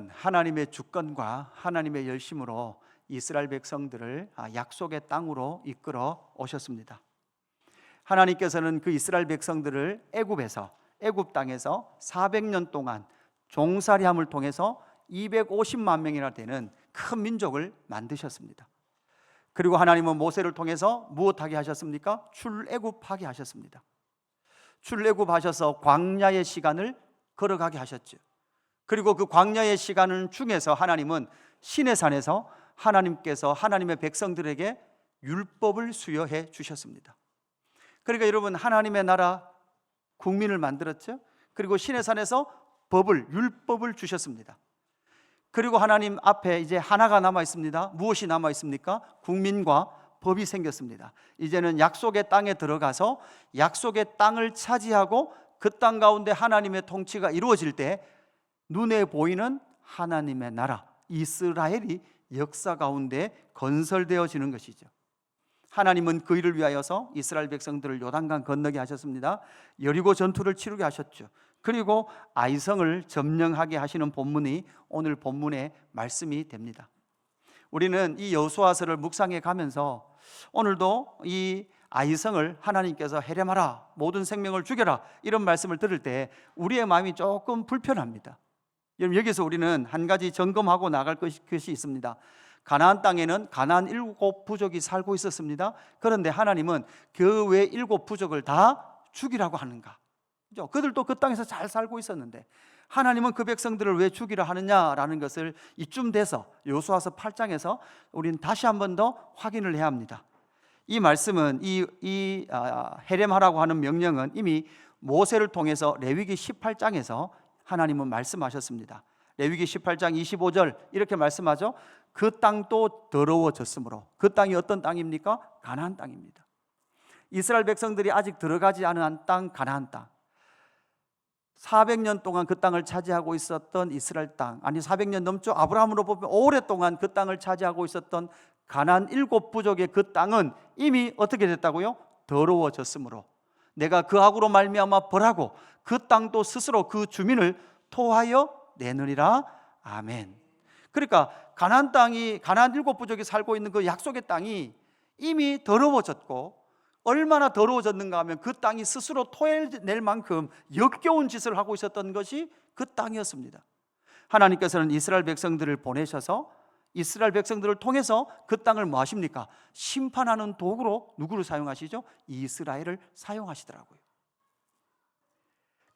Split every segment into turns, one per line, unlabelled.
하나님은 하나님의 주권과 하나님의 열심으로 이스라엘 백성들을 약속의 땅으로 이끌어 오셨습니다. 하나님께서는 그 이스라엘 백성들을 애굽 땅에서 400년 동안 종살이함을 통해서 250만 명이나 되는 큰 민족을 만드셨습니다. 그리고 하나님은 모세를 통해서 무엇하게 하셨습니까? 출애굽하게 하셨습니다. 출애굽하셔서 광야의 시간을 걸어가게 하셨죠. 그리고 그 광야의 시간 중에서 하나님은 시내산에서 하나님께서 하나님의 백성들에게 율법을 수여해 주셨습니다. 그러니까 여러분, 하나님의 나라 국민을 만들었죠. 그리고 시내산에서 율법을 주셨습니다. 그리고 하나님 앞에 이제 하나가 남아 있습니다. 무엇이 남아 있습니까? 국민과 법이 생겼습니다. 이제는 약속의 땅에 들어가서 약속의 땅을 차지하고 그 땅 가운데 하나님의 통치가 이루어질 때 눈에 보이는 하나님의 나라 이스라엘이 역사 가운데 건설되어지는 것이죠. 하나님은 그 일을 위하여서 이스라엘 백성들을 요단강 건너게 하셨습니다. 여리고 전투를 치르게 하셨죠. 그리고 아이성을 점령하게 하시는 본문이 오늘 본문의 말씀이 됩니다. 우리는 이 여호수아서를 묵상해 가면서 오늘도 이 아이성을 하나님께서 해렴하라, 모든 생명을 죽여라, 이런 말씀을 들을 때 우리의 마음이 조금 불편합니다. 여러분, 여기서 우리는 한 가지 점검하고 나갈 것이 있습니다. 가나안 땅에는 가나안 7부족이 살고 있었습니다. 그런데 하나님은 그 외 7부족을 다 죽이라고 하는가? 그들도 그 땅에서 잘 살고 있었는데 하나님은 그 백성들을 왜 죽이라 하느냐라는 것을 이쯤 돼서 여호수아서 8장에서 우리는 다시 한 번 더 확인을 해야 합니다. 이 말씀은 해렘하라고 하는 명령은 이미 모세를 통해서 레위기 18장에서 하나님은 말씀하셨습니다. 레위기 18장 25절 이렇게 말씀하죠. 그 땅도 더러워졌으므로. 그 땅이 어떤 땅입니까? 가나안 땅입니다. 이스라엘 백성들이 아직 들어가지 않은 땅, 가나안 땅. 400년 동안 그 땅을 차지하고 있었던 이스라엘 땅, 아니 400년 넘죠. 아브라함으로 보면 오랫동안 그 땅을 차지하고 있었던 가나안 7부족의 그 땅은 이미 어떻게 됐다고요? 더러워졌으므로 내가 그하고로 말미암아 벌하고 그 땅도 스스로 그 주민을 토하여 내느니라. 아멘. 그러니까 가나안 땅이, 가나안 7부족이 살고 있는 그 약속의 땅이 이미 더러워졌고, 얼마나 더러워졌는가 하면 그 땅이 스스로 토해낼 만큼 역겨운 짓을 하고 있었던 것이 그 땅이었습니다. 하나님께서는 이스라엘 백성들을 보내셔서 이스라엘 백성들을 통해서 그 땅을 뭐 하십니까? 심판하는 도구로 누구를 사용하시죠? 이스라엘을 사용하시더라고요.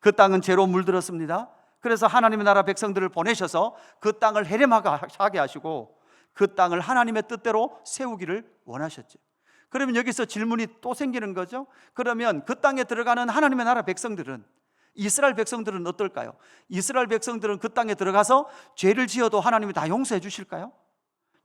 그 땅은 죄로 물들었습니다. 그래서 하나님의 나라 백성들을 보내셔서 그 땅을 해렴하게 하시고 그 땅을 하나님의 뜻대로 세우기를 원하셨죠. 그러면 여기서 질문이 또 생기는 거죠. 그러면 그 땅에 들어가는 하나님의 나라 백성들은, 이스라엘 백성들은 어떨까요? 이스라엘 백성들은 그 땅에 들어가서 죄를 지어도 하나님이 다 용서해 주실까요?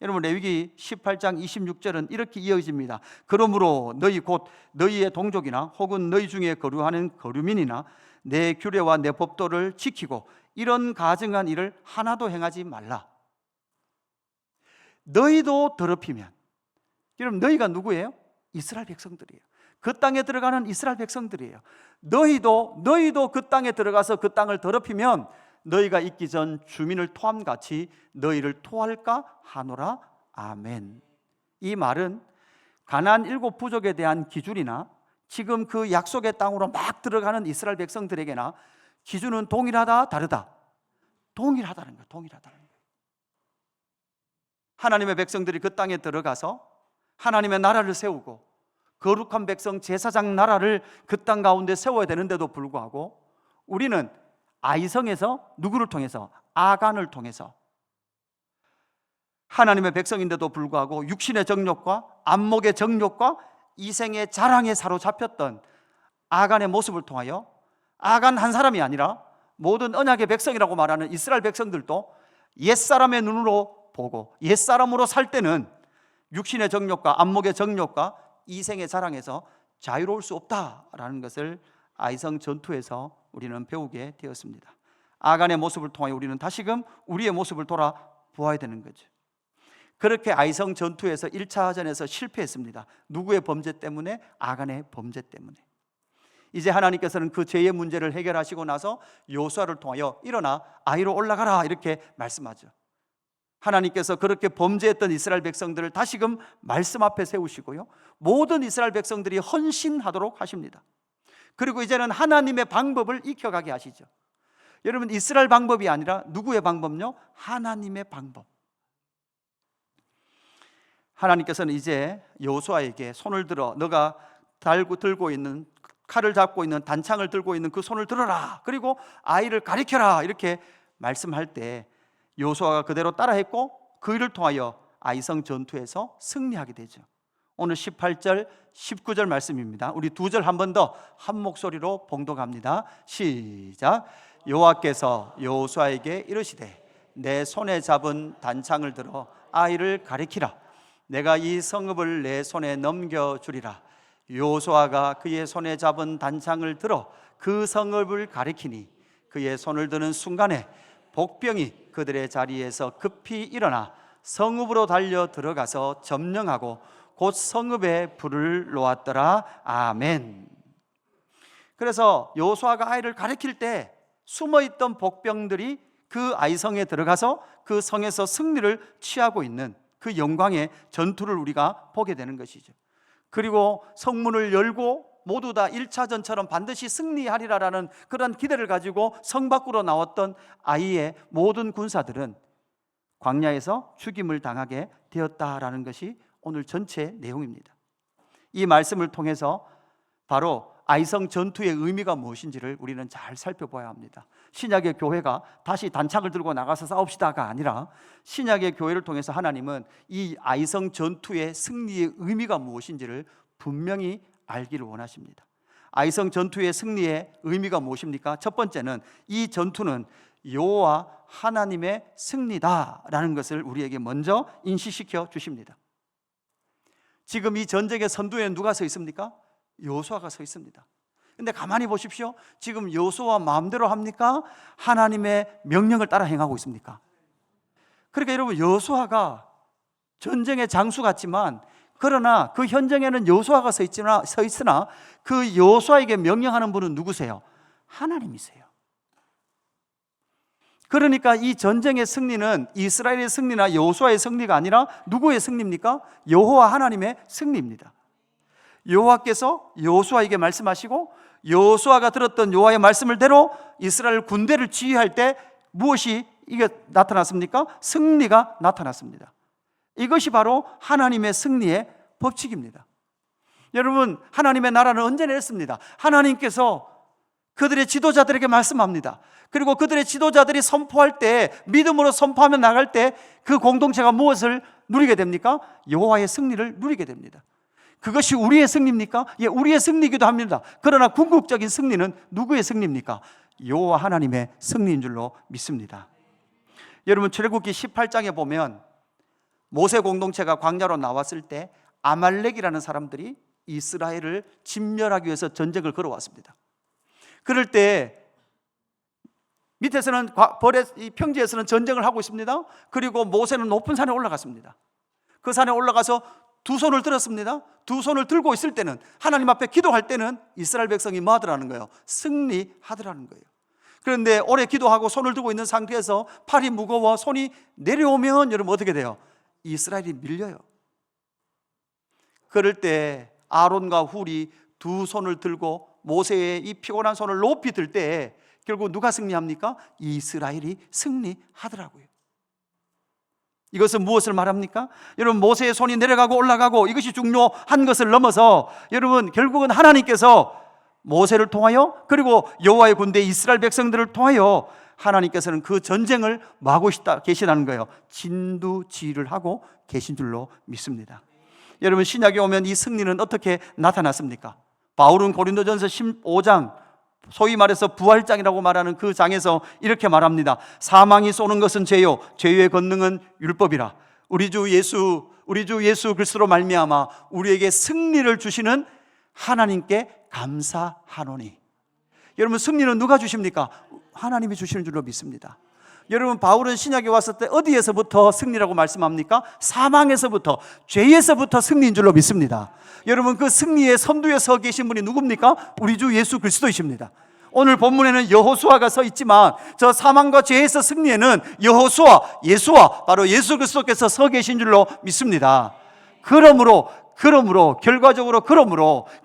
여러분, 레위기 18장 26절은 이렇게 이어집니다. 그러므로 너희 곧 너희의 동족이나 혹은 너희 중에 거류하는 거류민이나 내 규례와 내 법도를 지키고 이런 가증한 일을 하나도 행하지 말라. 너희도 더럽히면, 여러분, 너희가 누구예요? 이스라엘 백성들이에요. 그 땅에 들어가는 이스라엘 백성들이에요. 너희도 그 땅에 들어가서 그 땅을 더럽히면 너희가 있기 전 주민을 토함같이 너희를 토할까 하노라. 아멘. 이 말은 가나안 7부족에 대한 기준이나 지금 그 약속의 땅으로 막 들어가는 이스라엘 백성들에게나 기준은 동일하다, 다르다? 동일하다는 거예요. 동일하다는 거예요. 하나님의 백성들이 그 땅에 들어가서 하나님의 나라를 세우고 거룩한 백성 제사장 나라를 그 땅 가운데 세워야 되는데도 불구하고 우리는 아이성에서 누구를 통해서? 아간을 통해서 하나님의 백성인데도 불구하고 육신의 정욕과 안목의 정욕과 이생의 자랑에 사로잡혔던 아간의 모습을 통하여, 아간 한 사람이 아니라 모든 언약의 백성이라고 말하는 이스라엘 백성들도 옛사람의 눈으로 보고 옛사람으로 살 때는 육신의 정욕과 안목의 정욕과 이생의 자랑에서 자유로울 수 없다라는 것을 아이성 전투에서 우리는 배우게 되었습니다. 아간의 모습을 통하여 우리는 다시금 우리의 모습을 돌아보아야 되는 거죠. 그렇게 아이성 전투에서 1차전에서 실패했습니다. 누구의 범죄 때문에? 아간의 범죄 때문에. 이제 하나님께서는 그 죄의 문제를 해결하시고 나서 여호수아를 통하여 일어나 아이로 올라가라 이렇게 말씀하죠. 하나님께서 그렇게 범죄했던 이스라엘 백성들을 다시금 말씀 앞에 세우시고요, 모든 이스라엘 백성들이 헌신하도록 하십니다. 그리고 이제는 하나님의 방법을 익혀가게 하시죠. 여러분, 이스라엘 방법이 아니라 누구의 방법요? 하나님의 방법. 하나님께서는 이제 여호수아에게 손을 들어 너가 들고 있는 칼을 잡고 있는 단창을 들고 있는 그 손을 들어라, 그리고 아이를 가리켜라 이렇게 말씀할 때 여호수아가 그대로 따라했고 그 일을 통하여 아이성 전투에서 승리하게 되죠. 오늘 18절 19절 말씀입니다. 우리 두 절 한 번 더 한 목소리로 봉독합니다. 시작. 여호와께서 여호수아에게 이르시되 내 손에 잡은 단창을 들어 아이를 가리키라. 내가 이 성읍을 내 손에 넘겨주리라. 여호수아가 그의 손에 잡은 단창을 들어 그 성읍을 가리키니 그의 손을 드는 순간에 복병이 그들의 자리에서 급히 일어나 성읍으로 달려 들어가서 점령하고 곧 성읍에 불을 놓았더라. 아멘. 그래서 여호수아가 아이를 가리킬 때 숨어있던 복병들이 그 아이성에 들어가서 그 성에서 승리를 취하고 있는 그 영광의 전투를 우리가 보게 되는 것이죠. 그리고 성문을 열고 모두 다 1차전처럼 반드시 승리하리라라는 그런 기대를 가지고 성 밖으로 나왔던 아이의 모든 군사들은 광야에서 죽임을 당하게 되었다라는 것이 오늘 전체 내용입니다. 이 말씀을 통해서 바로 아이성 전투의 의미가 무엇인지를 우리는 잘 살펴봐야 합니다. 신약의 교회가 다시 단창을 들고 나가서 싸웁시다가 아니라 신약의 교회를 통해서 하나님은 이 아이성 전투의 승리의 의미가 무엇인지를 분명히 알기를 원하십니다. 아이성 전투의 승리의 의미가 무엇입니까? 첫 번째는 이 전투는 여호와 하나님의 승리다라는 것을 우리에게 먼저 인식시켜 주십니다. 지금 이 전쟁의 선두에는 누가 서 있습니까? 여호수아가 서 있습니다. 근데 가만히 보십시오. 지금 여호수아 마음대로 합니까? 하나님의 명령을 따라 행하고 있습니까? 그러니까 여러분, 여호수아가 전쟁의 장수 같지만 그러나 그 현장에는 여호수아가 서 있으나 그 여호수아에게 명령하는 분은 누구세요? 하나님이세요. 그러니까 이 전쟁의 승리는 이스라엘의 승리나 여호수아의 승리가 아니라 누구의 승리입니까? 여호와 하나님의 승리입니다. 여호와께서 여호수아에게 말씀하시고 여호수아가 들었던 여호와의 말씀을 대로 이스라엘 군대를 지휘할 때 무엇이 이게 나타났습니까? 승리가 나타났습니다. 이것이 바로 하나님의 승리의 법칙입니다. 여러분, 하나님의 나라는 언제나 이렇습니다. 하나님께서 그들의 지도자들에게 말씀합니다. 그리고 그들의 지도자들이 선포할 때, 믿음으로 선포하며 나갈 때 그 공동체가 무엇을 누리게 됩니까? 여호와의 승리를 누리게 됩니다. 그것이 우리의 승리입니까? 예, 우리의 승리이기도 합니다. 그러나 궁극적인 승리는 누구의 승리입니까? 여호와 하나님의 승리인 줄로 믿습니다. 여러분, 출애굽기 18장에 보면 모세 공동체가 광야로 나왔을 때 아말렉이라는 사람들이 이스라엘을 진멸하기 위해서 전쟁을 걸어왔습니다. 그럴 때 밑에서는 평지에서는 전쟁을 하고 있습니다. 그리고 모세는 높은 산에 올라갔습니다. 그 산에 올라가서 두 손을 들었습니다. 두 손을 들고 있을 때는, 하나님 앞에 기도할 때는 이스라엘 백성이 뭐 하더라는 거예요? 승리하더라는 거예요. 그런데 오래 기도하고 손을 들고 있는 상태에서 팔이 무거워 손이 내려오면 여러분 어떻게 돼요? 이스라엘이 밀려요. 그럴 때 아론과 훌이 두 손을 들고 모세의 이 피곤한 손을 높이 들 때 결국 누가 승리합니까? 이스라엘이 승리하더라고요. 이것은 무엇을 말합니까? 여러분, 모세의 손이 내려가고 올라가고 이것이 중요한 것을 넘어서 여러분, 결국은 하나님께서 모세를 통하여 그리고 여호와의 군대 이스라엘 백성들을 통하여 하나님께서는 그 전쟁을 마고 계시다는 거예요. 진두지휘를 하고 계신 줄로 믿습니다. 여러분, 신약에 오면 이 승리는 어떻게 나타났습니까? 바울은 고린도전서 15장, 소위 말해서 부활장이라고 말하는 그 장에서 이렇게 말합니다. 사망이 쏘는 것은 죄요, 죄의 권능은 율법이라. 우리 주 예수 그리스도로 말미암아 우리에게 승리를 주시는 하나님께 감사하노니. 여러분, 승리는 누가 주십니까? 하나님이 주시는 줄로 믿습니다. 여러분, 바울은 신약에 왔을 때 어디에서부터 승리라고 말씀합니까? 사망에서부터, 죄에서부터 승리인 줄로 믿습니다. 여러분, 그 승리의 선두에 서 계신 분이 누굽니까? 우리 주 예수 그리스도이십니다. 오늘 본문에는 여호수아가 서 있지만 저 사망과 죄에서 승리에는 여호수아, 예수와 바로 예수 그리스도께서 서 계신 줄로 믿습니다. 그러므로 결과적으로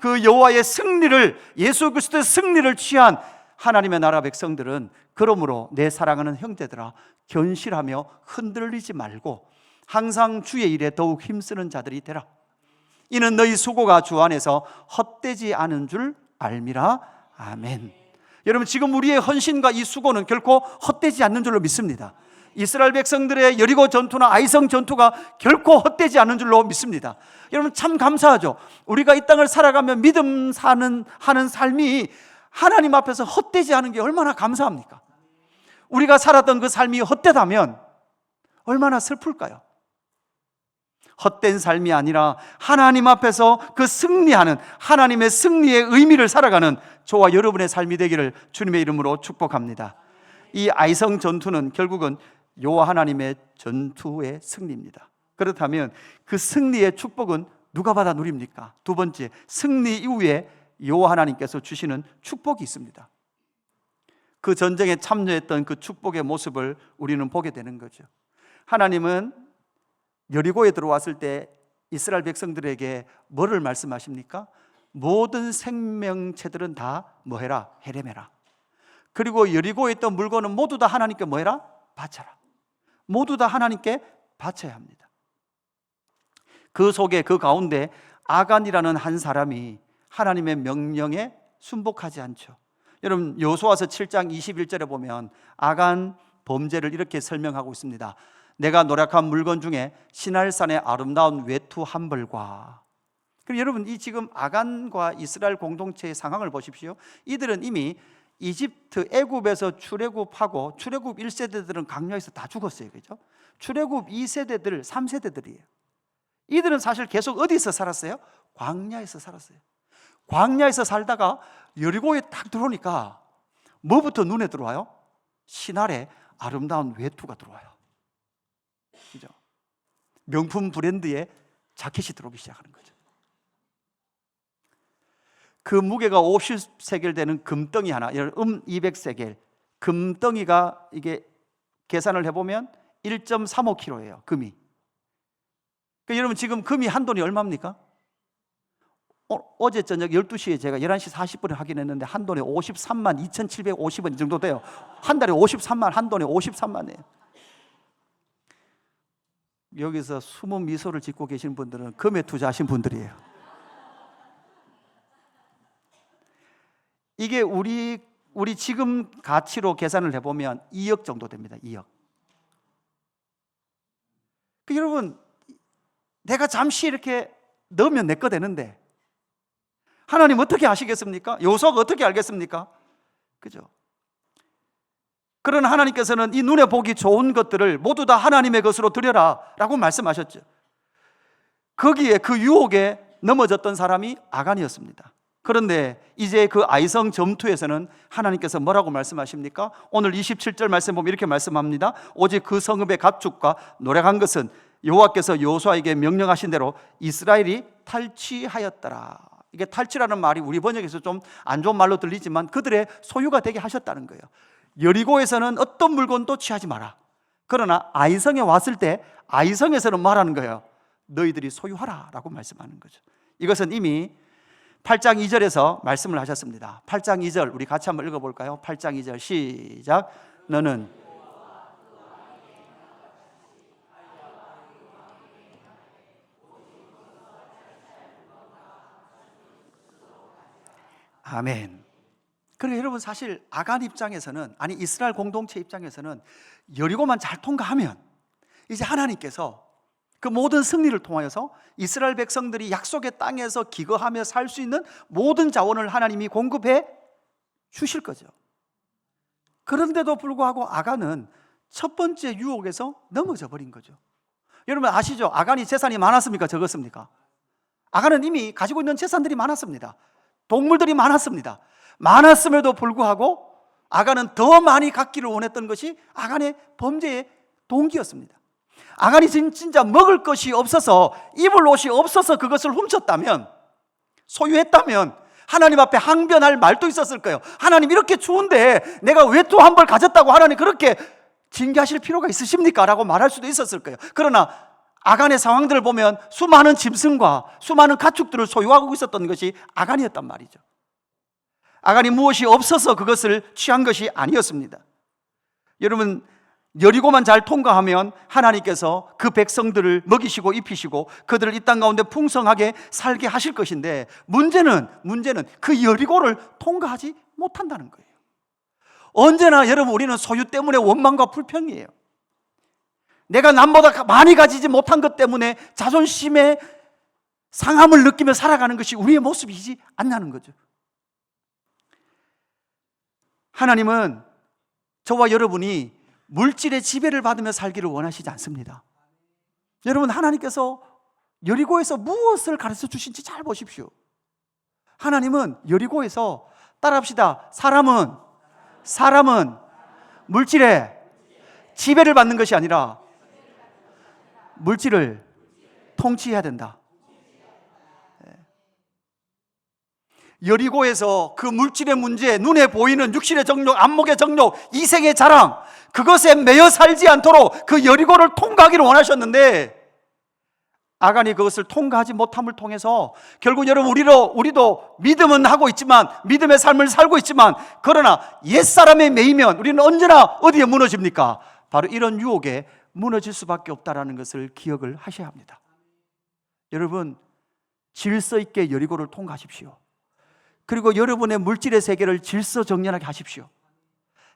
그 여호와의 승리를, 예수 그리스도의 승리를 취한 하나님의 나라 백성들은, 그러므로 내 사랑하는 형제들아, 견실하며 흔들리지 말고 항상 주의 일에 더욱 힘쓰는 자들이 되라. 이는 너희 수고가 주 안에서 헛되지 않은 줄 알미라. 아멘. 여러분, 지금 우리의 헌신과 이 수고는 결코 헛되지 않는 줄로 믿습니다. 이스라엘 백성들의 여리고 전투나 아이성 전투가 결코 헛되지 않은 줄로 믿습니다. 여러분, 참 감사하죠. 우리가 이 땅을 살아가며 믿음 하는 삶이 하나님 앞에서 헛되지 않은 게 얼마나 감사합니까? 우리가 살았던 그 삶이 헛되다면 얼마나 슬플까요? 헛된 삶이 아니라 하나님 앞에서 그 승리하는, 하나님의 승리의 의미를 살아가는 저와 여러분의 삶이 되기를 주님의 이름으로 축복합니다. 이 아이성 전투는 결국은 여호와 하나님의 전투의 승리입니다. 그렇다면 그 승리의 축복은 누가 받아 누립니까? 두 번째, 승리 이후에 여호와 하나님께서 주시는 축복이 있습니다. 그 전쟁에 참여했던 그 축복의 모습을 우리는 보게 되는 거죠. 하나님은 여리고에 들어왔을 때 이스라엘 백성들에게 뭐를 말씀하십니까? 모든 생명체들은 다 뭐해라? 헤렘해라. 그리고 여리고에 있던 물건은 모두 다 하나님께 뭐해라? 바쳐라. 모두 다 하나님께 바쳐야 합니다. 그 속에, 그 가운데 아간이라는 한 사람이 하나님의 명령에 순복하지 않죠. 여러분, 여호수아서 7장 21절에 보면 아간 범죄를 이렇게 설명하고 있습니다. 내가 노력한 물건 중에 시날산의 아름다운 외투 한 벌과. 그럼 여러분, 이 지금 아간과 이스라엘 공동체의 상황을 보십시오. 이들은 이미 이집트, 애굽에서 출애굽하고, 출애굽 1세대들은 강야에서 다 죽었어요. 그죠? 출애굽 2세대들, 3세대들이에요. 이들은 사실 계속 어디서 살았어요? 광야에서 살았어요. 광야에서 살다가 여리고에 딱 들어오니까 뭐부터 눈에 들어와요? 신할의 아름다운 외투가 들어와요. 그죠? 명품 브랜드의 자켓이 들어오기 시작하는 거죠. 그 무게가 50세겔 되는 금덩이 하나, 200세겔 금덩이가, 이게 계산을 해보면 1.35kg예요. 금이. 그러니까 여러분, 지금 금이 한 돈이 얼마입니까? 어제 저녁 12시에 제가 11시 40분에 확인했는데 한 돈에 53만 2,750원 정도 돼요. 한 달에 53만, 한 돈에 53만이에요. 여기서 숨은 미소를 짓고 계신 분들은 금에 투자하신 분들이에요. 이게 우리 지금 가치로 계산을 해보면 2억 정도 됩니다. 2억. 여러분, 내가 잠시 이렇게 넣으면 내 거 되는데 하나님 어떻게 아시겠습니까? 여호수아가 어떻게 알겠습니까? 그죠? 그러나 하나님께서는 이 눈에 보기 좋은 것들을 모두 다 하나님의 것으로 드려라 라고 말씀하셨죠. 거기에, 그 유혹에 넘어졌던 사람이 아간이었습니다. 그런데 이제 그 아이성 전투에서는 하나님께서 뭐라고 말씀하십니까? 오늘 27절 말씀 보면 이렇게 말씀합니다. 오직 그 성읍의 가축과 노력한 것은 여호와께서 여호수아에게 명령하신 대로 이스라엘이 탈취하였더라. 이게 탈취라는 말이 우리 번역에서 좀 안 좋은 말로 들리지만 그들의 소유가 되게 하셨다는 거예요. 여리고에서는 어떤 물건도 취하지 마라. 그러나 아이성에 왔을 때 아이성에서는 말하는 거예요. 너희들이 소유하라 라고 말씀하는 거죠. 이것은 이미 8장 2절에서 말씀을 하셨습니다. 8장 2절 우리 같이 한번 읽어볼까요? 8장 2절 시작. 너는 아멘. 그리고 여러분, 사실 아간 입장에서는, 아니 이스라엘 공동체 입장에서는 여리고만 잘 통과하면 이제 하나님께서 그 모든 승리를 통하여서 이스라엘 백성들이 약속의 땅에서 기거하며 살 수 있는 모든 자원을 하나님이 공급해 주실 거죠. 그런데도 불구하고 아간은 첫 번째 유혹에서 넘어져 버린 거죠. 여러분 아시죠? 아간이 재산이 많았습니까? 적었습니까? 아간은 이미 가지고 있는 재산들이 많았습니다. 동물들이 많았습니다. 많았음에도 불구하고 아간은 더 많이 갖기를 원했던 것이 아간의 범죄의 동기였습니다. 아간이 진짜 먹을 것이 없어서, 입을 옷이 없어서 그것을 훔쳤다면, 소유했다면 하나님 앞에 항변할 말도 있었을 거예요. 하나님, 이렇게 추운데 내가 왜 또 한 벌 가졌다고 하나님 그렇게 징계하실 필요가 있으십니까? 라고 말할 수도 있었을 거예요. 그러나 아간의 상황들을 보면 수많은 짐승과 수많은 가축들을 소유하고 있었던 것이 아간이었단 말이죠. 아간이 무엇이 없어서 그것을 취한 것이 아니었습니다. 여러분, 여리고만 잘 통과하면 하나님께서 그 백성들을 먹이시고 입히시고 그들을 이 땅 가운데 풍성하게 살게 하실 것인데, 문제는 그 여리고를 통과하지 못한다는 거예요. 언제나 여러분, 우리는 소유 때문에 원망과 불평이에요. 내가 남보다 많이 가지지 못한 것 때문에 자존심의 상함을 느끼며 살아가는 것이 우리의 모습이지 않냐는 거죠. 하나님은 저와 여러분이 물질의 지배를 받으며 살기를 원하시지 않습니다. 여러분, 하나님께서 여리고에서 무엇을 가르쳐 주신지 잘 보십시오. 하나님은 여리고에서, 따라합시다, 사람은 물질의 지배를 받는 것이 아니라 물질을 통치해야 된다. 여리고에서 그 물질의 문제, 눈에 보이는 육신의 정욕, 안목의 정욕, 이생의 자랑, 그것에 매여 살지 않도록 그 여리고를 통과하기를 원하셨는데, 아간이 그것을 통과하지 못함을 통해서 결국 여러분, 우리도 믿음은 하고 있지만, 믿음의 삶을 살고 있지만, 그러나 옛사람에 매이면 우리는 언제나 어디에 무너집니까? 바로 이런 유혹에 무너질 수밖에 없다는 것을 기억을 하셔야 합니다. 여러분, 질서 있게 여리고를 통과하십시오. 그리고 여러분의 물질의 세계를 질서정연하게 하십시오.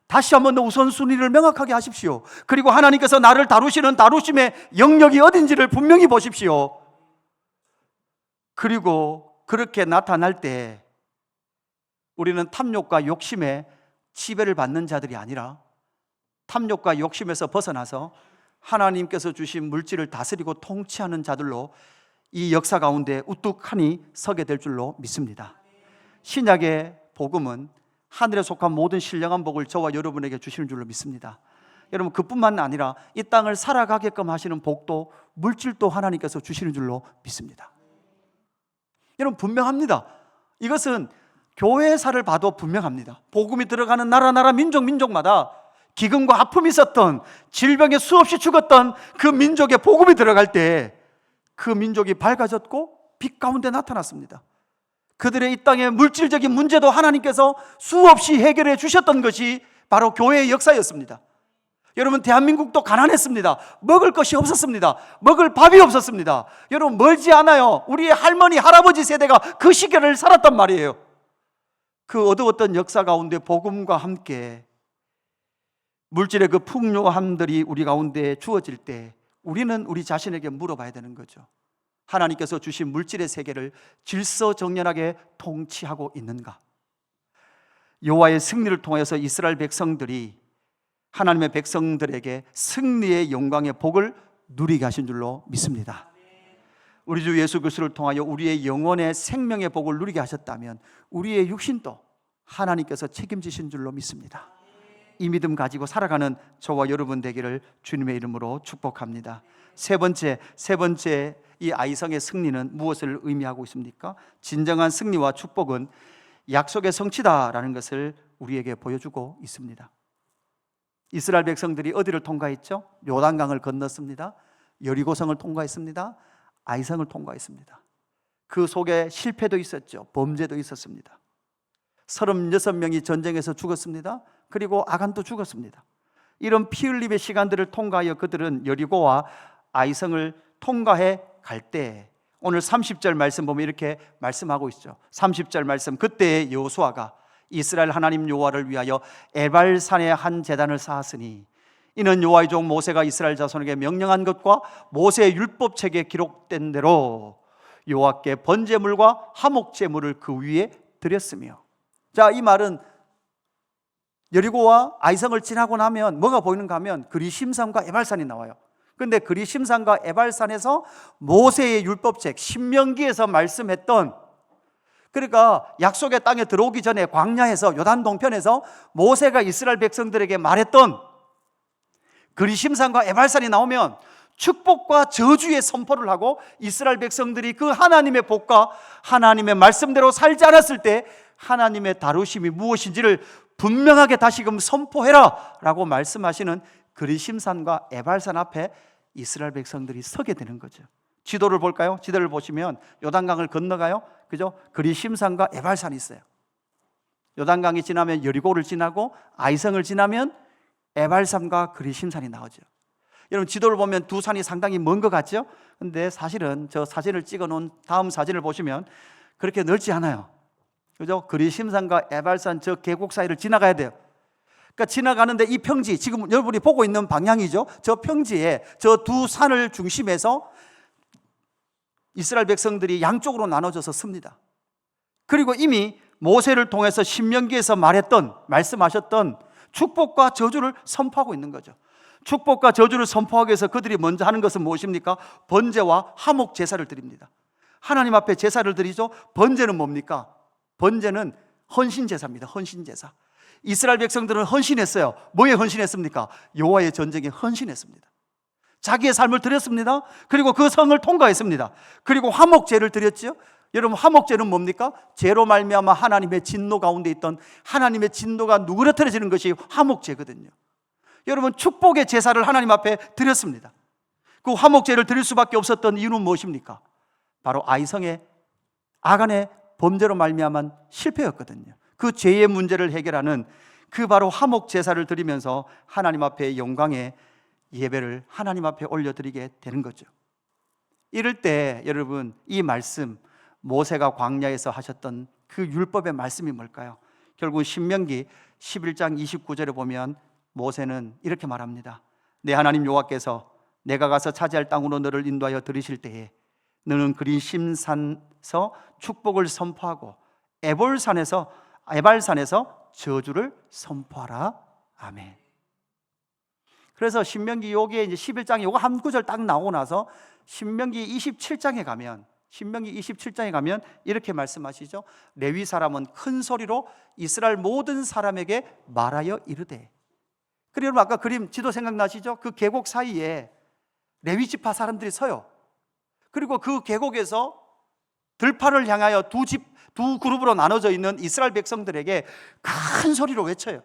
다시 한번 더 우선순위를 명확하게 하십시오. 그리고 하나님께서 나를 다루시는 다루심의 영역이 어딘지를 분명히 보십시오. 그리고 그렇게 나타날 때 우리는 탐욕과 욕심에 지배를 받는 자들이 아니라 탐욕과 욕심에서 벗어나서 하나님께서 주신 물질을 다스리고 통치하는 자들로 이 역사 가운데 우뚝하니 서게 될 줄로 믿습니다. 신약의 복음은 하늘에 속한 모든 신령한 복을 저와 여러분에게 주시는 줄로 믿습니다. 여러분, 그뿐만 아니라 이 땅을 살아가게끔 하시는 복도, 물질도 하나님께서 주시는 줄로 믿습니다. 여러분, 분명합니다. 이것은 교회사를 봐도 분명합니다. 복음이 들어가는 나라 민족마다 기근과 아픔이 있었던, 질병에 수없이 죽었던 그 민족에 복음이 들어갈 때 그 민족이 밝아졌고 빛 가운데 나타났습니다. 그들의 이 땅의 물질적인 문제도 하나님께서 수없이 해결해 주셨던 것이 바로 교회의 역사였습니다. 여러분, 대한민국도 가난했습니다. 먹을 것이 없었습니다. 먹을 밥이 없었습니다. 여러분, 멀지 않아요. 우리의 할머니, 할아버지 세대가 그 시기를 살았단 말이에요. 그 어두웠던 역사 가운데 복음과 함께 물질의 그 풍요함들이 우리 가운데 주어질 때 우리는 우리 자신에게 물어봐야 되는 거죠. 하나님께서 주신 물질의 세계를 질서정연하게 통치하고 있는가? 여호와의 승리를 통해서 이스라엘 백성들이 하나님의 백성들에게 승리의 영광의 복을 누리게 하신 줄로 믿습니다. 우리 주 예수 그리스도를 통하여 우리의 영혼의 생명의 복을 누리게 하셨다면 우리의 육신도 하나님께서 책임지신 줄로 믿습니다. 이 믿음 가지고 살아가는 저와 여러분 되기를 주님의 이름으로 축복합니다. 세 번째 이 아이성의 승리는 무엇을 의미하고 있습니까? 진정한 승리와 축복은 약속의 성취다라는 것을 우리에게 보여주고 있습니다. 이스라엘 백성들이 어디를 통과했죠? 요단강을 건넜습니다. 여리고성을 통과했습니다. 아이성을 통과했습니다. 그 속에 실패도 있었죠. 범죄도 있었습니다. 36명이 전쟁에서 죽었습니다. 그리고 아간도 죽었습니다. 이런 피 흘림의 시간들을 통과하여 그들은 여리고와 아이성을 통과해 갈 때 오늘 30절 말씀 보면 이렇게 말씀하고 있죠. 30절 말씀, 그때 여호수아가 이스라엘 하나님 여호와를 위하여 에발산에 한 제단을 쌓았으니 이는 여호와의 종 모세가 이스라엘 자손에게 명령한 것과 모세의 율법책에 기록된 대로 여호와께 번제물과 화목제물을 그 위에 드렸으며. 자, 이 말은 여리고와 아이성을 지나고 나면 뭐가 보이는가 하면 그리심산과 에발산이 나와요. 그런데 그리심산과 에발산에서 모세의 율법책 신명기에서 말씀했던 그러니까 약속의 땅에 들어오기 전에 광야에서, 요단 동편에서 모세가 이스라엘 백성들에게 말했던 그리심산과 에발산이 나오면 축복과 저주의 선포를 하고, 이스라엘 백성들이 그 하나님의 복과 하나님의 말씀대로 살지 않았을 때 하나님의 다루심이 무엇인지를 분명하게 다시금 선포해라 라고 말씀하시는 그리심산과 에발산 앞에 이스라엘 백성들이 서게 되는 거죠. 지도를 볼까요? 지도를 보시면 요단강을 건너가요. 그죠? 그리심산과 에발산이 있어요. 요단강이 지나면 여리고를 지나고 아이성을 지나면 에발산과 그리심산이 나오죠. 여러분, 지도를 보면 두 산이 상당히 먼 것 같죠? 근데 사실은 저 사진을 찍어 놓은 다음 사진을 보시면 그렇게 넓지 않아요. 그죠? 그리심산과 에발산 저 계곡 사이를 지나가야 돼요. 그러니까 지나가는데 이 평지, 지금 여러분이 보고 있는 방향이죠. 저 평지에 저 두 산을 중심해서 이스라엘 백성들이 양쪽으로 나눠져서 씁니다. 그리고 이미 모세를 통해서 신명기에서 말씀하셨던 축복과 저주를 선포하고 있는 거죠. 축복과 저주를 선포하기 위해서 그들이 먼저 하는 것은 무엇입니까? 번제와 화목 제사를 드립니다. 하나님 앞에 제사를 드리죠. 번제는 뭡니까? 번제는 헌신 제사입니다. 헌신 제사. 이스라엘 백성들은 헌신했어요. 뭐에 헌신했습니까? 여호와의 전쟁에 헌신했습니다. 자기의 삶을 드렸습니다. 그리고 그 성을 통과했습니다. 그리고 화목제를 드렸죠. 여러분, 화목제는 뭡니까? 죄로 말미암아 하나님의 진노 가운데 있던 하나님의 진노가 누그러뜨려지는 것이 화목제거든요. 여러분, 축복의 제사를 하나님 앞에 드렸습니다. 그 화목제를 드릴 수밖에 없었던 이유는 무엇입니까? 바로 아이성의 아간의 범죄로 말미암은 실패였거든요. 그 죄의 문제를 해결하는 그 바로 화목 제사를 드리면서 하나님 앞에 영광의 예배를 하나님 앞에 올려드리게 되는 거죠. 이럴 때 여러분, 이 말씀, 모세가 광야에서 하셨던 그 율법의 말씀이 뭘까요? 결국 신명기 11장 29절에 보면 모세는 이렇게 말합니다. 내 하나님 여호와께서 내가 가서 차지할 땅으로 너를 인도하여 들이실 때에 너는 그리심산에서 축복을 선포하고 에발산에서 저주를 선포하라. 아멘. 그래서 신명기 요게 이제 11장에 요거 한 구절 딱 나오고 나서 신명기 27장에 가면 이렇게 말씀하시죠. 레위 사람은 큰 소리로 이스라엘 모든 사람에게 말하여 이르되. 그리고 여러분, 아까 그림 지도 생각나시죠? 그 계곡 사이에 레위 지파 사람들이 서요. 그리고 그 계곡에서 들판을 향하여 두 그룹으로 나눠져 있는 이스라엘 백성들에게 큰 소리로 외쳐요.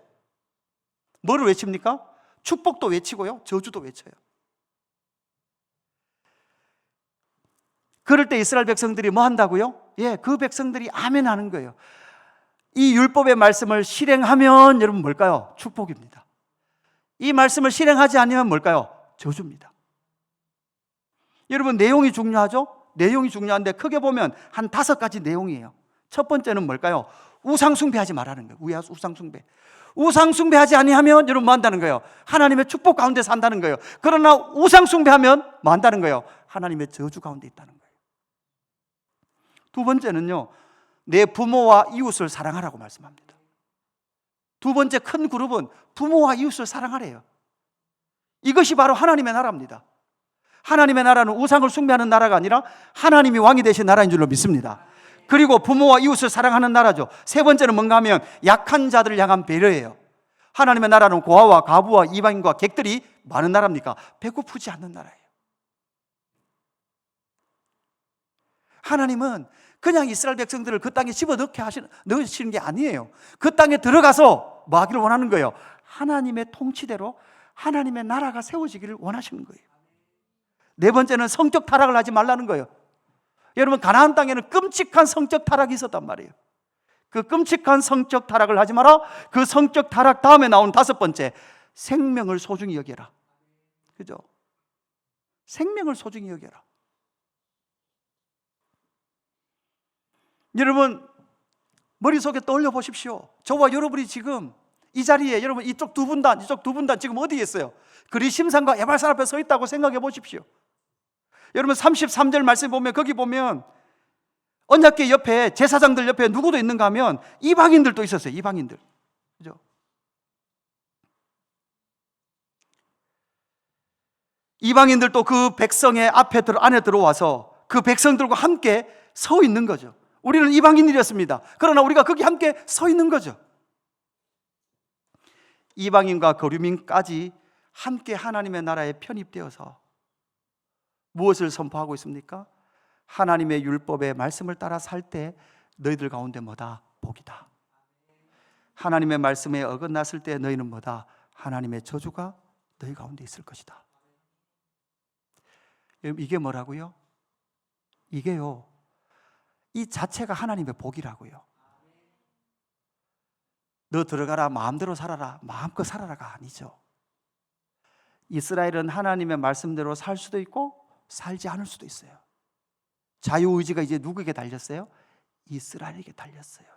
뭐를 외칩니까? 축복도 외치고요, 저주도 외쳐요. 그럴 때 이스라엘 백성들이 뭐 한다고요? 그 백성들이 아멘 하는 거예요. 이 율법의 말씀을 실행하면 여러분 뭘까요? 축복입니다. 이 말씀을 실행하지 않으면 뭘까요? 저주입니다. 여러분, 내용이 중요하죠? 내용이 중요한데 크게 보면 한 5가지 내용이에요. 첫 번째는 뭘까요? 우상숭배하지 말라는 거예요. 우상숭배. 우상숭배하지 아니하면 여러분 뭐 한다는 거예요? 하나님의 축복 가운데 산다는 거예요. 그러나 우상숭배하면 뭐 한다는 거예요? 하나님의 저주 가운데 있다는 거예요. 두 번째는요, 내 부모와 이웃을 사랑하라고 말씀합니다. 두 번째 큰 그룹은 부모와 이웃을 사랑하래요. 이것이 바로 하나님의 나라입니다. 하나님의 나라는 우상을 숭배하는 나라가 아니라 하나님이 왕이 되신 나라인 줄로 믿습니다. 그리고 부모와 이웃을 사랑하는 나라죠. 세 번째는 뭔가 하면 약한 자들을 향한 배려예요. 하나님의 나라는 고아와 과부와 이방인과 객들이 많은 나라입니까? 배고프지 않는 나라예요. 하나님은 그냥 이스라엘 백성들을 그 땅에 집어넣으시는 게 아니에요. 그 땅에 들어가서 뭐 하기를 원하는 거예요? 하나님의 통치대로 하나님의 나라가 세워지기를 원하시는 거예요. 네 번째는 성적 타락을 하지 말라는 거예요. 여러분, 가나안 땅에는 끔찍한 성적 타락이 있었단 말이에요. 그 끔찍한 성적 타락을 하지 마라. 그 성적 타락 다음에 나온 5번째, 생명을 소중히 여겨라. 그죠? 생명을 소중히 여겨라. 여러분, 머릿속에 떠올려 보십시오. 저와 여러분이 지금 이 자리에, 여러분 이쪽 두 분단 지금 어디에 있어요? 그리심산과 에발산 앞에 서 있다고 생각해 보십시오. 여러분 33절 말씀 보면, 거기 보면 언약궤 옆에, 제사장들 옆에 누구도 있는가 하면 이방인들도 있었어요. 이방인들. 그죠? 이방인들도 그 백성의 안에 들어와서 그 백성들과 함께 서 있는 거죠. 우리는 이방인이었습니다. 그러나 우리가 거기 함께 서 있는 거죠. 이방인과 거류민까지 함께 하나님의 나라에 편입되어서 무엇을 선포하고 있습니까? 하나님의 율법의 말씀을 따라 살 때 너희들 가운데 뭐다? 복이다. 하나님의 말씀에 어긋났을 때 너희는 뭐다? 하나님의 저주가 너희 가운데 있을 것이다. 이게 뭐라고요? 이게요, 이 자체가 하나님의 복이라고요. 너 들어가라, 마음대로 살아라, 마음껏 살아라가 아니죠. 이스라엘은 하나님의 말씀대로 살 수도 있고 살지 않을 수도 있어요. 자유의지가 이제 누구에게 달렸어요? 이스라엘에게 달렸어요.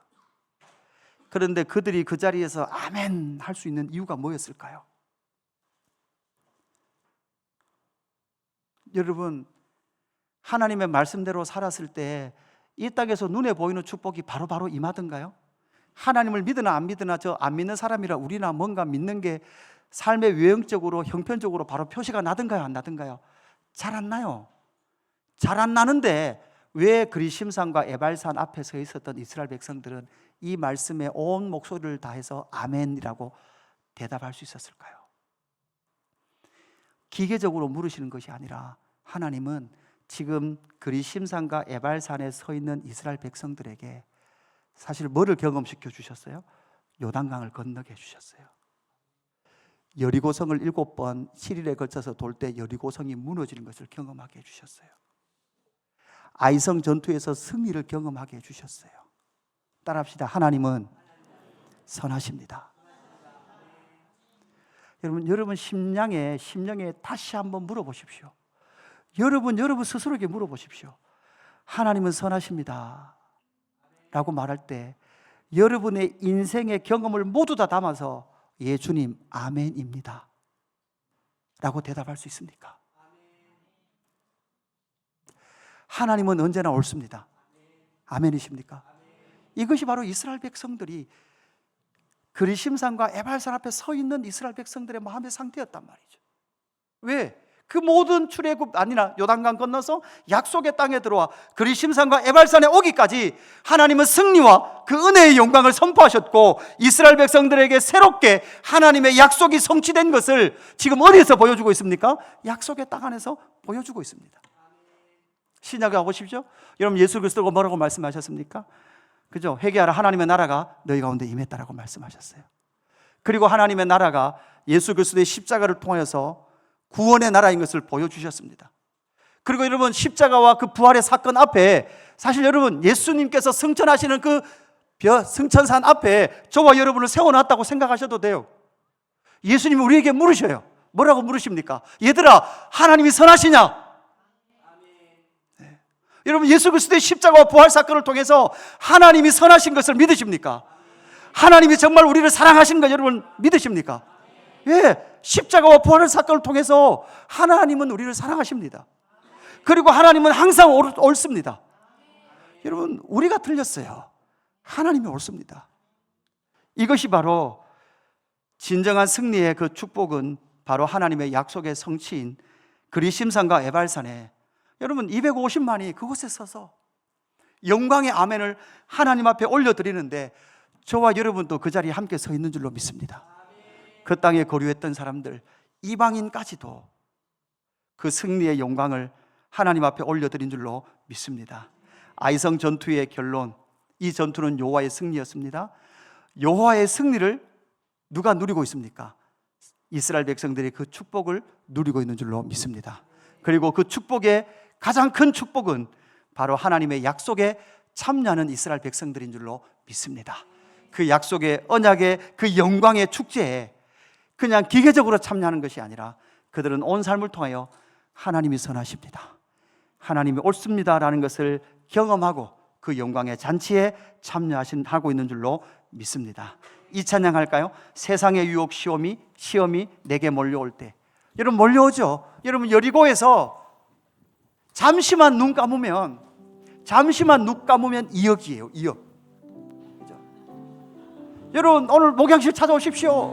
그런데 그들이 그 자리에서 아멘 할 수 있는 이유가 뭐였을까요? 여러분, 하나님의 말씀대로 살았을 때 이 땅에서 눈에 보이는 축복이 바로바로 임하던가요? 하나님을 믿으나 안 믿으나 저 안 믿는 사람이라 우리나 뭔가 믿는 게 삶의 외형적으로 형편적으로 바로 표시가 나던가요? 안 나던가요? 잘 안 나요. 잘 안 나는데 왜 그리심산과 에발산 앞에 서 있었던 이스라엘 백성들은 이 말씀에 온 목소리를 다해서 아멘이라고 대답할 수 있었을까요? 기계적으로 물으시는 것이 아니라 하나님은 지금 그리심산과 에발산에 서 있는 이스라엘 백성들에게 사실 뭐를 경험시켜 주셨어요? 요단강을 건너게 해주셨어요. 여리고성을 7번 7일에 걸쳐서 돌 때 여리고성이 무너지는 것을 경험하게 해주셨어요. 아이성 전투에서 승리를 경험하게 해주셨어요. 따라합시다. 하나님은 선하십니다. 여러분 심령에 다시 한번 물어보십시오. 여러분 스스로에게 물어보십시오. 하나님은 선하십니다 라고 말할 때 여러분의 인생의 경험을 모두 다 담아서 예 주님 아멘입니다 라고 대답할 수 있습니까? 하나님은 언제나 옳습니다. 아멘이십니까? 이것이 바로 이스라엘 백성들이 그리심산과 에발산 앞에 서 있는 이스라엘 백성들의 마음의 상태였단 말이죠. 왜? 그 모든 출애굽 아니나 요단강 건너서 약속의 땅에 들어와 그리심산과 에발산에 오기까지 하나님은 승리와 그 은혜의 영광을 선포하셨고 이스라엘 백성들에게 새롭게 하나님의 약속이 성취된 것을 지금 어디에서 보여주고 있습니까? 약속의 땅 안에서 보여주고 있습니다. 신약에 가보십시오. 여러분 예수 그리스도가 뭐라고 말씀하셨습니까? 그죠? 회개하라 하나님의 나라가 너희 가운데 임했다라고 말씀하셨어요. 그리고 하나님의 나라가 예수 그리스도의 십자가를 통하여서 구원의 나라인 것을 보여주셨습니다. 그리고 여러분 십자가와 그 부활의 사건 앞에 사실 여러분 예수님께서 승천하시는 그 승천산 앞에 저와 여러분을 세워놨다고 생각하셔도 돼요. 예수님이 우리에게 물으셔요. 뭐라고 물으십니까? 얘들아 하나님이 선하시냐? 네. 여러분 예수 그리스도의 십자가와 부활 사건을 통해서 하나님이 선하신 것을 믿으십니까? 하나님이 정말 우리를 사랑하신 것 여러분 믿으십니까? 예, 십자가와 부활의 사건을 통해서 하나님은 우리를 사랑하십니다. 그리고 하나님은 항상 옳습니다. 여러분 우리가 틀렸어요. 하나님이 옳습니다. 이것이 바로 진정한 승리의 그 축복은 바로 하나님의 약속의 성취인 그리심산과 에발산에 여러분 250만이 그곳에 서서 영광의 아멘을 하나님 앞에 올려드리는데 저와 여러분도 그 자리에 함께 서 있는 줄로 믿습니다. 그 땅에 거류했던 사람들 이방인까지도 그 승리의 영광을 하나님 앞에 올려드린 줄로 믿습니다. 아이성 전투의 결론, 이 전투는 여호와의 승리였습니다. 여호와의 승리를 누가 누리고 있습니까? 이스라엘 백성들이 그 축복을 누리고 있는 줄로 믿습니다. 그리고 그 축복의 가장 큰 축복은 바로 하나님의 약속에 참여하는 이스라엘 백성들인 줄로 믿습니다. 그 약속의 언약의 그 영광의 축제에 그냥 기계적으로 참여하는 것이 아니라 그들은 온 삶을 통하여 하나님이 선하십니다, 하나님이 옳습니다라는 것을 경험하고 그 영광의 잔치에 참여하고 있는 줄로 믿습니다. 이 찬양 할까요? 세상의 유혹 시험이 내게 몰려올 때. 여러분 몰려오죠. 여러분 여리고에서 잠시만 눈 감으면 2억이에요. 2억. 그죠? 여러분 오늘 목양실 찾아오십시오.